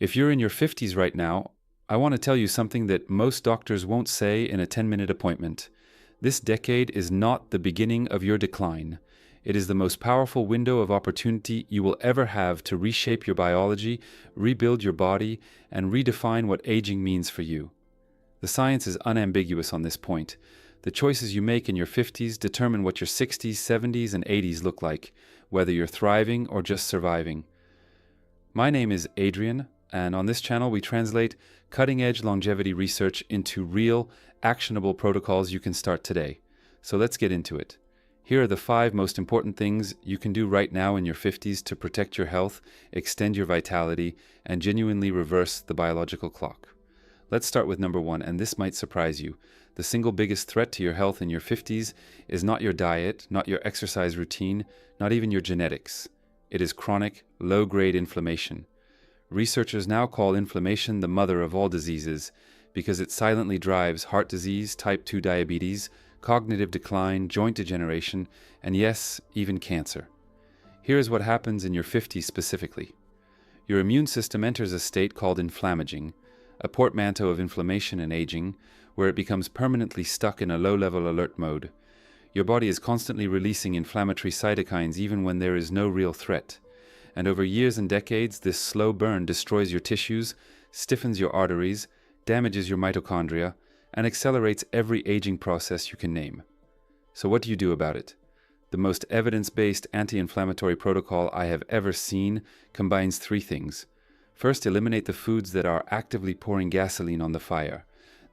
If you're in your 50s right now, I want to tell you something that most doctors won't say in a 10-minute appointment. This decade is not the beginning of your decline. It is the most powerful window of opportunity you will ever have to reshape your biology, rebuild your body, and redefine what aging means for you. The science is unambiguous on this point. The choices you make in your 50s determine what your 60s, 70s, and 80s look like, whether you're thriving or just surviving. My name is Adrian, and on this channel we translate cutting-edge longevity research into real, actionable protocols you can start today. So let's get into it. Here are the 5 most important things you can do right now in your 50s to protect your health, extend your vitality, and genuinely reverse the biological clock. Let's start with number 1, and this might surprise you. The single biggest threat to your health in your 50s is not your diet, not your exercise routine, not even your genetics. It is chronic, low-grade inflammation. Researchers now call inflammation the mother of all diseases because it silently drives heart disease, type 2 diabetes, cognitive decline, joint degeneration, and yes, even cancer. Here is what happens in your 50s specifically. Your immune system enters a state called inflammaging, a portmanteau of inflammation and aging, where it becomes permanently stuck in a low-level alert mode. Your body is constantly releasing inflammatory cytokines even when there is no real threat. And over years and decades, this slow burn destroys your tissues, stiffens your arteries, damages your mitochondria, and accelerates every aging process you can name. So what do you do about it? The most evidence-based anti-inflammatory protocol I have ever seen combines 3 things. First, eliminate the foods that are actively pouring gasoline on the fire.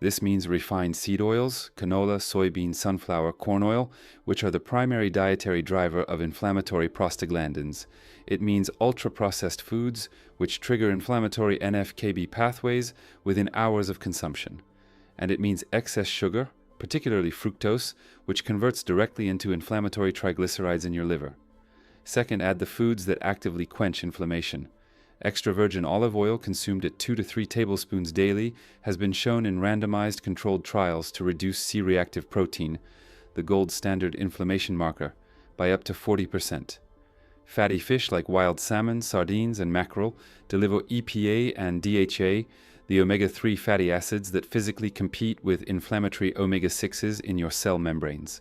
This means refined seed oils, canola, soybean, sunflower, corn oil, which are the primary dietary driver of inflammatory prostaglandins. It means ultra-processed foods, which trigger inflammatory NF-κB pathways within hours of consumption. And it means excess sugar, particularly fructose, which converts directly into inflammatory triglycerides in your liver. Second, add the foods that actively quench inflammation. Extra virgin olive oil consumed at 2 to 3 tablespoons daily has been shown in randomized controlled trials to reduce C-reactive protein, the gold standard inflammation marker, by up to 40%. Fatty fish like wild salmon, sardines, and mackerel deliver EPA and DHA, the omega-3 fatty acids that physically compete with inflammatory omega-6s in your cell membranes.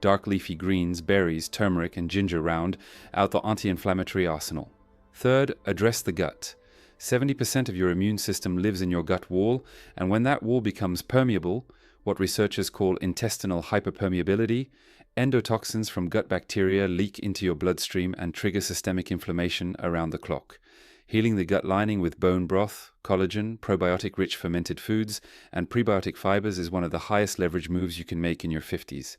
Dark leafy greens, berries, turmeric, and ginger round out the anti-inflammatory arsenal. Third, address the gut. 70% of your immune system lives in your gut wall, and when that wall becomes permeable, what researchers call intestinal hyperpermeability, endotoxins from gut bacteria leak into your bloodstream and trigger systemic inflammation around the clock. Healing the gut lining with bone broth, collagen, probiotic-rich fermented foods, and prebiotic fibers is one of the highest leverage moves you can make in your 50s.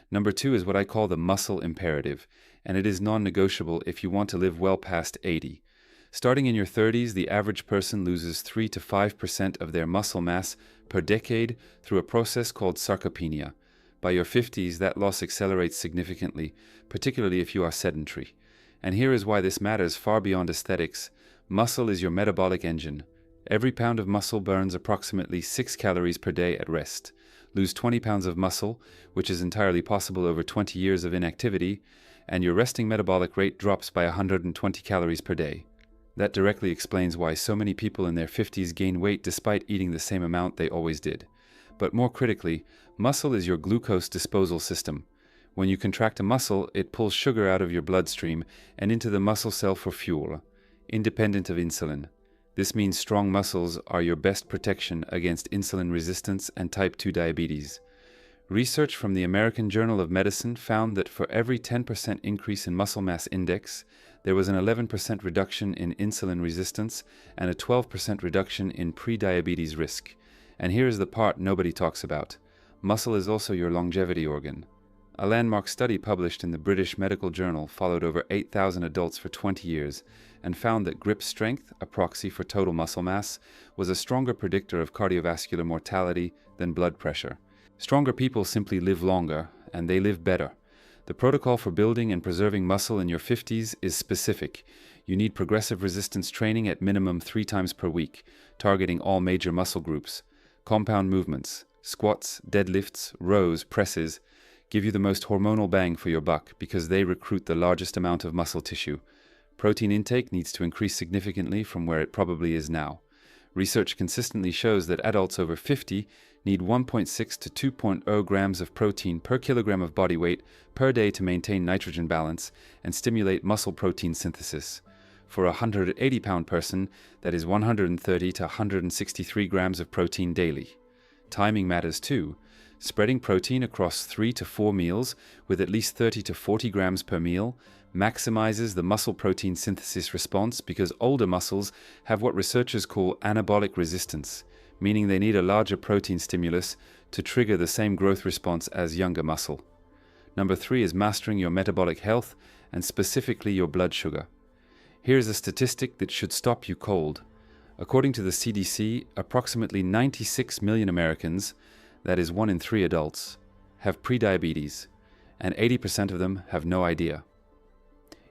Number 2 is what I call the muscle imperative, and it is non-negotiable if you want to live well past 80. Starting in your 30s, the average person loses 3 to 5% of their muscle mass per decade through a process called sarcopenia. By your 50s, that loss accelerates significantly, particularly if you are sedentary. And here is why this matters far beyond aesthetics. Muscle is your metabolic engine. Every pound of muscle burns approximately 6 calories per day at rest. Lose 20 pounds of muscle, which is entirely possible over 20 years of inactivity, and your resting metabolic rate drops by 120 calories per day. That directly explains why so many people in their 50s gain weight despite eating the same amount they always did. But more critically, muscle is your glucose disposal system. When you contract a muscle, it pulls sugar out of your bloodstream and into the muscle cell for fuel, independent of insulin. This means strong muscles are your best protection against insulin resistance and type 2 diabetes. Research from the American Journal of Medicine found that for every 10% increase in muscle mass index, there was an 11% reduction in insulin resistance and a 12% reduction in pre-diabetes risk. And here is the part nobody talks about. Muscle is also your longevity organ. A landmark study published in the British Medical Journal followed over 8,000 adults for 20 years and found that grip strength, a proxy for total muscle mass, was a stronger predictor of cardiovascular mortality than blood pressure. Stronger people simply live longer, and they live better. The protocol for building and preserving muscle in your 50s is specific. You need progressive resistance training at minimum 3 times per week, targeting all major muscle groups. Compound movements, squats, deadlifts, rows, presses, give you the most hormonal bang for your buck because they recruit the largest amount of muscle tissue. Protein intake needs to increase significantly from where it probably is now. Research consistently shows that adults over 50 need 1.6 to 2.0 grams of protein per kilogram of body weight per day to maintain nitrogen balance and stimulate muscle protein synthesis. For a 180-pound person, that is 130 to 163 grams of protein daily. Timing matters too. Spreading protein across 3 to 4 meals with at least 30 to 40 grams per meal maximizes the muscle protein synthesis response because older muscles have what researchers call anabolic resistance, meaning they need a larger protein stimulus to trigger the same growth response as younger muscle. Number 3 is mastering your metabolic health and specifically your blood sugar. Here's a statistic that should stop you cold. According to the CDC, approximately 96 million Americans, that is 1 in 3 adults, have prediabetes, and 80% of them have no idea.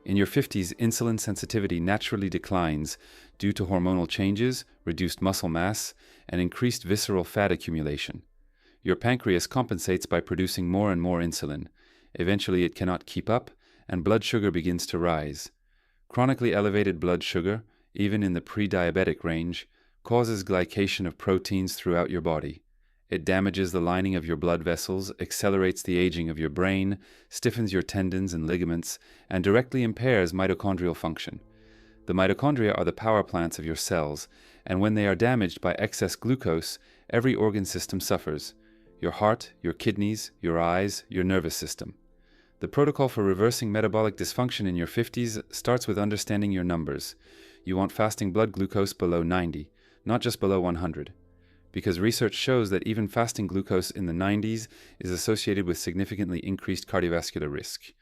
In your 50s, insulin sensitivity naturally declines due to hormonal changes, reduced muscle mass, and increased visceral fat accumulation. Your pancreas compensates by producing more and more insulin. Eventually, it cannot keep up, and blood sugar begins to rise. Chronically elevated blood sugar, even in the pre-diabetic range, causes glycation of proteins throughout your body. It damages the lining of your blood vessels, accelerates the aging of your brain, stiffens your tendons and ligaments, and directly impairs mitochondrial function. The mitochondria are the power plants of your cells, and when they are damaged by excess glucose, every organ system suffers: your heart, your kidneys, your eyes, your nervous system. The protocol for reversing metabolic dysfunction in your 50s starts with understanding your numbers. You want fasting blood glucose below 90, not just below 100. Because research shows that even fasting glucose in the 90s is associated with significantly increased cardiovascular risk.